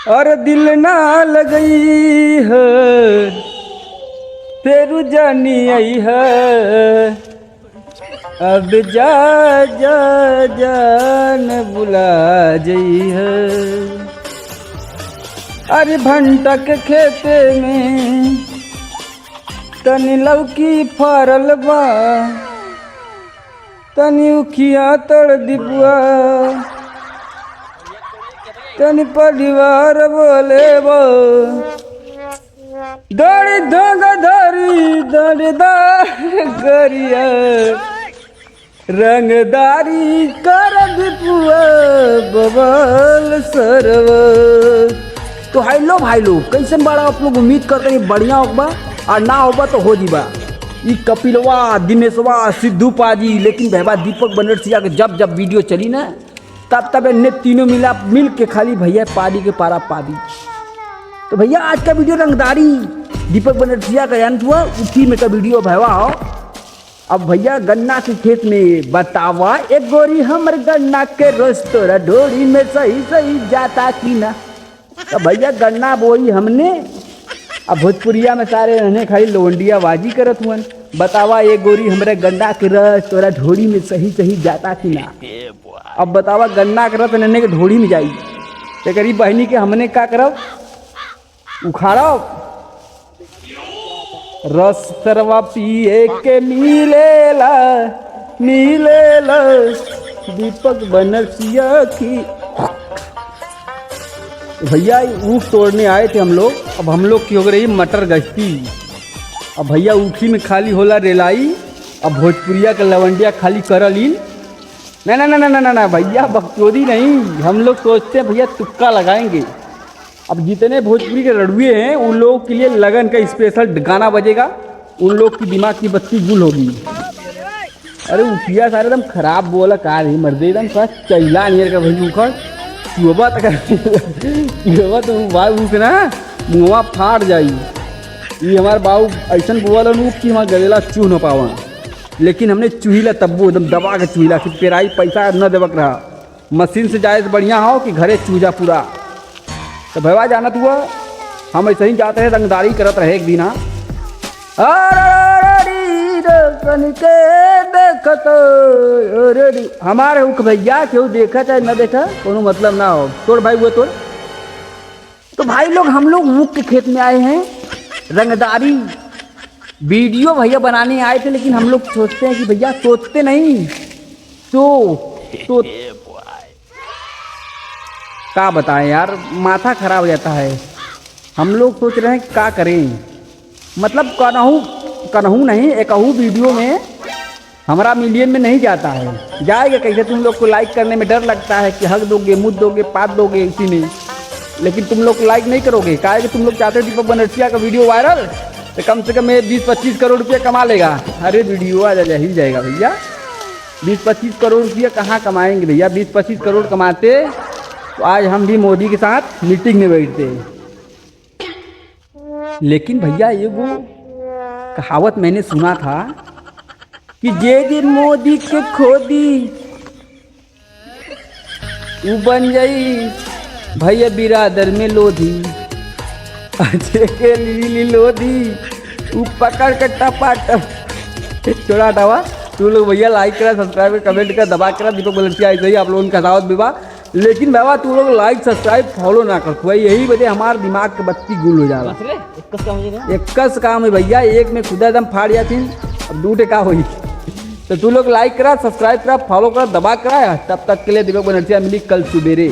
और दिल ना लगई है तेरू जानी आई है। अब जा जा जान बुला जई है। अरे भंटा के खेते में तनी लौकी फरल बा, तनी उखिया तड़ दिपुआ, तनी परिवार बोले बो दौड़ी धोग धरी दौड़दार गरिया रंगदारी कर दिपुआ बबल सरव। तो हेलो भाई लोग, कैसन बड़ा आप लोग? उम्मीद करते हैं बढ़िया होगा और ना होगा तो हो जीबा। ई कपिलवा, दिनेशवा, सिद्धू पाजी, लेकिन भैया दीपक बनरसिया के जब जब वीडियो चली ना तब इन्हें तीनों मिल के खाली भैया पारी के पारा पादी। तो भैया आज का वीडियो रंगदारी दीपक बनरसिया का अंत हुआ उसी में का वीडियो भैया हो। अब भैया गन्ना के खेत में बतावा एक गोरी हमर गन्ना के रोज तोरा ढोरी में सही सही जाता की ना। तो भैया गन्ना बोई हमने, अब भोजपुरिया में सारे रहने खाली लोंडिया बाजी करत हुआ। बतावा ये गोरी हमरे गन्ना के रस तोरा ढोरी में सही सही जाता कि ना। अब बतावा गन्ना के रस नन्हे के ढोरी में जाई तो गरीब बहनी के हमने का करब? उखाड़ब रस सरवा पिए के मिलेला मिलेला दीपक बनरसिया की। भैया ऊख तोड़ने आए थे हम लोग। अब हम लोग की हो रही मटर गश्ती। अब भैया ऊखी में खाली होला रेलाई, अब भोजपुरिया का लवंडिया खाली करलीन। ना ना ना ना ना ना भैया बकचोदी नहीं, हम लोग सोचते हैं भैया तुक्का लगाएंगे। अब जितने भोजपुरी के रड़ुए हैं उन लोगों के लिए लगन का स्पेशल गाना बजेगा, उन लोग की दिमाग की बत्ती गुल होगी। अरे उठिया सारे एकदम खराब बोला कार ही मर्दे एकदम सा चैला नियर का भैया उखड़ युवा तो बाबू के ना मुँहवा फाट जाई। ये हमारे बाबू ऐसा बोला कि हमारा गलेला चूह न पावा, लेकिन हमने चूहिला तब्बू एकदम दबा के चूहिला कि पेराई पैसा न देवक रहा। मशीन से जाए तो बढ़िया हो कि घरे चूजा पूरा। तो भैया जानत हुआ हम ऐसे ही जाते हैं रंगदारी करत रहे एक दिन। हमारे उख भैया क्यों देखा चाहे न देखा कोनो मतलब ना हो। तोड़ भाई वो तोड़। तो भाई लोग हम लोग ऊख के खेत में आए हैं रंगदारी वीडियो भैया बनाने आए थे, लेकिन हम लोग सोचते हैं कि भैया सोचते नहीं तो क्या बताएं यार, माथा खराब हो जाता है। हम लोग सोच रहे हैं क्या करें, मतलब कनहू नहीं एकहू वीडियो में हमारा मिलियन में नहीं जाता है। जाएगा कैसे? तुम लोग को लाइक करने में डर लगता है कि हक दोगे, मुद दोगे, पात दोगे इसी में, लेकिन तुम लोग लाइक नहीं करोगे। क्या है कि तुम लोग चाहते हो दीपक बनरसिया का वीडियो वायरल तो कम से कम 20-25 करोड़ रुपया कमा लेगा। अरे वीडियो आ जा ही जाएगा भैया। 20-25 करोड़ रुपया कहाँ कमाएंगे भैया? 20-25 करोड़ कमाते तो आज हम भी मोदी के साथ मीटिंग में बैठते। लेकिन भैया ये वो कहावत मैंने सुना था कि जे दिन मोदी के खोदी वो बन जाई भैया बिरादर में लोधी। अजय के लीली लोधी वो पकड़ के टपाटप छोड़ा हटावा। तू लोग भैया लाइक करा, सब्सक्राइब कर, कमेंट कर, दबा करा। दीपक बनरसिया ऐसे ही आप लोगों की कहावत विवाह। लेकिन बाबा तू लोग लाइक सब्सक्राइब फॉलो ना कर भाई, यही वजह हमारे दिमाग के बत्ती गुल हो जाला। एक काम है भैया, एक में खुदा एकदम फाड़ जाती, अब दूटे का हुई। तो तू लोग लाइक करा, सब्सक्राइब करा, फॉलो करा, दबा करा। तब तक के लिए दीपक बनरसिया मिली कल सुबेरे।